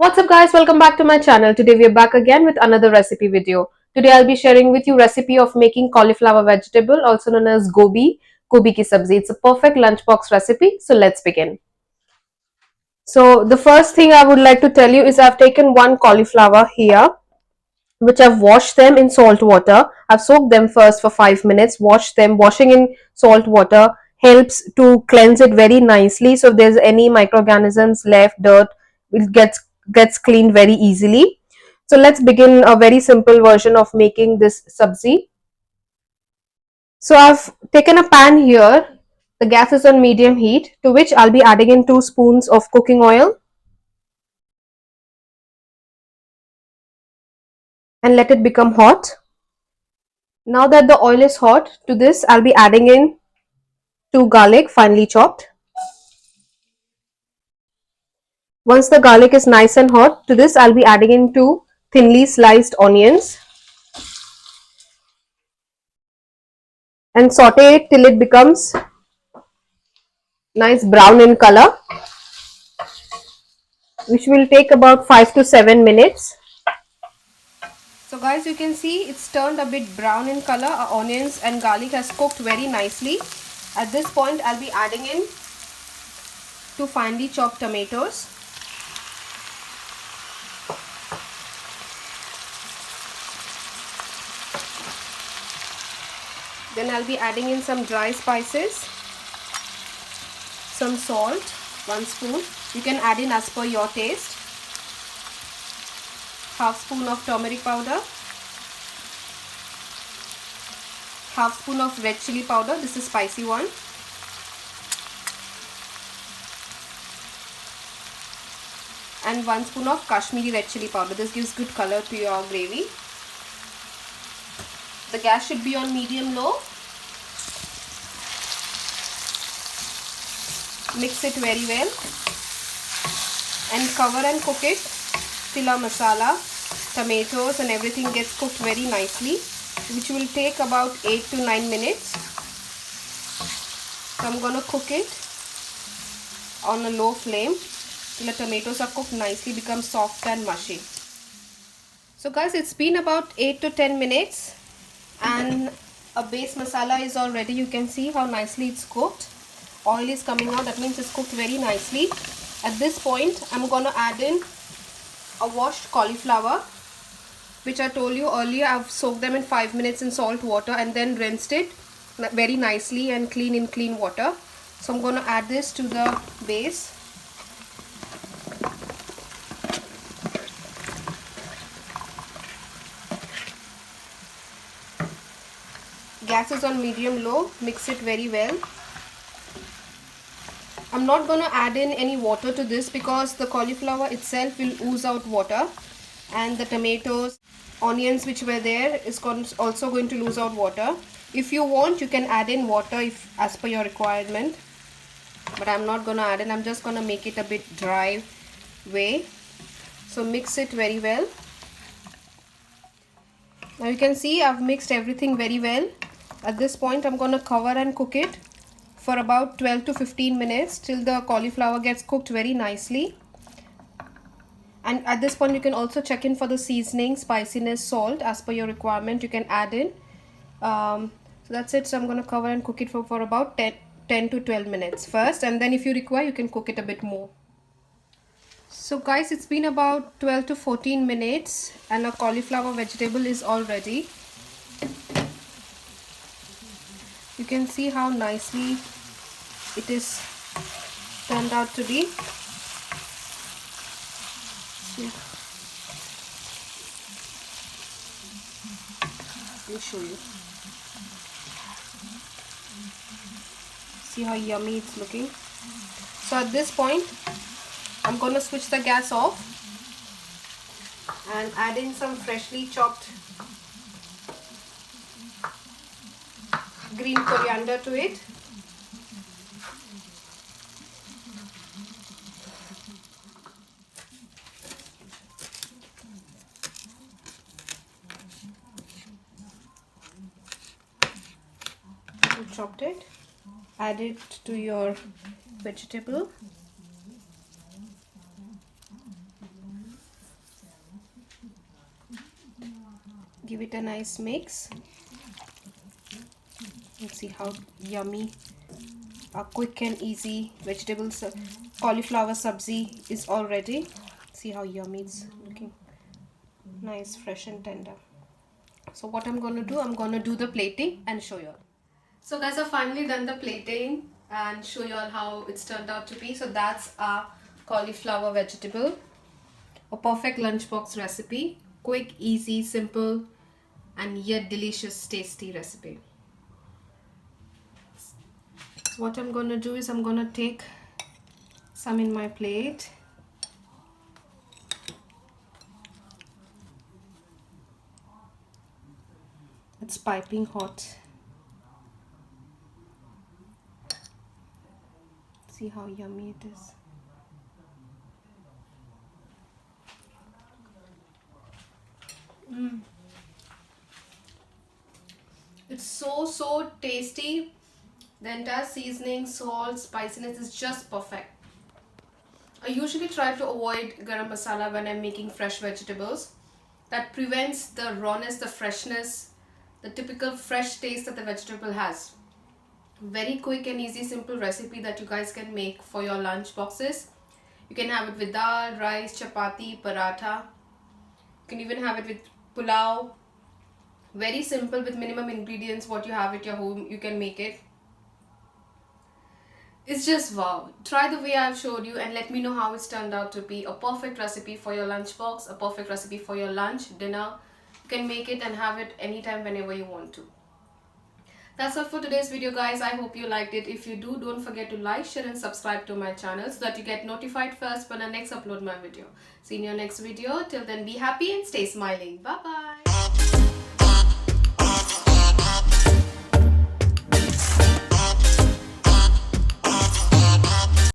What's up guys, welcome back to my channel. Today we are back again with another recipe video. Today I'll be sharing with you recipe of making cauliflower vegetable also known as Gobi ki sabzi. It's a perfect lunchbox recipe. So let's begin. So the first thing I would like to tell you is I've taken one cauliflower here which I've washed them in salt water. I've soaked them first for 5 minutes, washed them. Washing in salt water helps to cleanse it very nicely. So if there's any microorganisms left, dirt, it gets cleaned very easily. So let's begin a very simple version of making this sabzi. So I've taken a pan here. The gas is on medium heat, to which I'll be adding in 2 spoons of cooking oil and let it become hot. Now that the oil is hot, to this I'll be adding in 2 garlic finely chopped. Once the garlic is nice and hot, to this I'll be adding in 2 thinly sliced onions and saute it till it becomes nice brown in color, which will take about 5 to 7 minutes. So guys, you can see it's turned a bit brown in color. Our onions and garlic has cooked very nicely. At this point I'll be adding in 2 finely chopped tomatoes. Then I'll be adding in some dry spices, some salt, 1 spoon. You can add in as per your taste. Half spoon of turmeric powder, half spoon of red chilli powder, this is spicy one, and 1 spoon of Kashmiri red chilli powder. This gives good color to your gravy. The gas should be on medium low. Mix it very well and cover and cook it till our masala, tomatoes and everything gets cooked very nicely, which will take about 8 to 9 minutes. So I'm going to cook it on a low flame till the tomatoes are cooked nicely, become soft and mushy. So guys, it's been about 8 to 10 minutes and a base masala is all ready. You can see how nicely it's cooked. Oil is coming out, that means it's cooked very nicely. At this point I'm going to add in a washed cauliflower, which I told you earlier I've soaked them in 5 minutes in salt water and then rinsed it very nicely and clean in clean water. So I'm going to add this to the base. Gas is on medium low. Mix it very well. I'm not going to add in any water to this because the cauliflower itself will ooze out water, and the tomatoes, onions which were there is also going to lose out water. If you want, you can add in water if as per your requirement, but I'm not going to add in. I'm just going to make it a bit dry way. So mix it very well. Now you can see I've mixed everything very well. At this point I'm going to cover and cook it for about 12 to 15 minutes till the cauliflower gets cooked very nicely. And at this point you can also check in for the seasoning, spiciness, salt as per your requirement. You can add in. So that's it. So I'm going to cover and cook it for about 10 to 12 minutes first, and then if you require you can cook it a bit more. So guys, it's been about 12 to 14 minutes and our cauliflower vegetable is all ready. You can see how nicely it is turned out to be. Let me show you. See how yummy it's looking. So at this point I'm going to switch the gas off and add in some freshly chopped green coriander to it. You chopped it, add it to your vegetable. Give it a nice mix. Let's see how yummy a quick and easy vegetables cauliflower sabzi is all ready. See how yummy it's looking. Nice, fresh and tender. So what I'm going to do, I'm going to do the plating and show you all. So guys, I've finally done the plating and show you all how it's turned out to be. So that's our cauliflower vegetable. A perfect lunchbox recipe. Quick, easy, simple and yet delicious, tasty recipe. So what I'm going to do is I'm going to take some in my plate. It's piping hot. See how yummy it is. It's so tasty. The entire seasoning, salt, spiciness is just perfect. I usually try to avoid garam masala when I'm making fresh vegetables. That prevents the rawness, the freshness, the typical fresh taste that the vegetable has. Very quick and easy, simple recipe that you guys can make for your lunch boxes. You can have it with dal, rice, chapati, paratha. You can even have it with pulao. Very simple with minimum ingredients. What you have at your home, you can make it. It's just wow. Try the way I've showed you and let me know how it's turned out to be. A perfect recipe for your lunchbox, a perfect recipe for your lunch, dinner. You can make it and have it anytime, whenever you want to. That's all for today's video, guys. I hope you liked it. If you do, don't forget to like, share and subscribe to my channel so that you get notified first when I next upload my video. See you in your next video. Till then, be happy and stay smiling. Bye bye.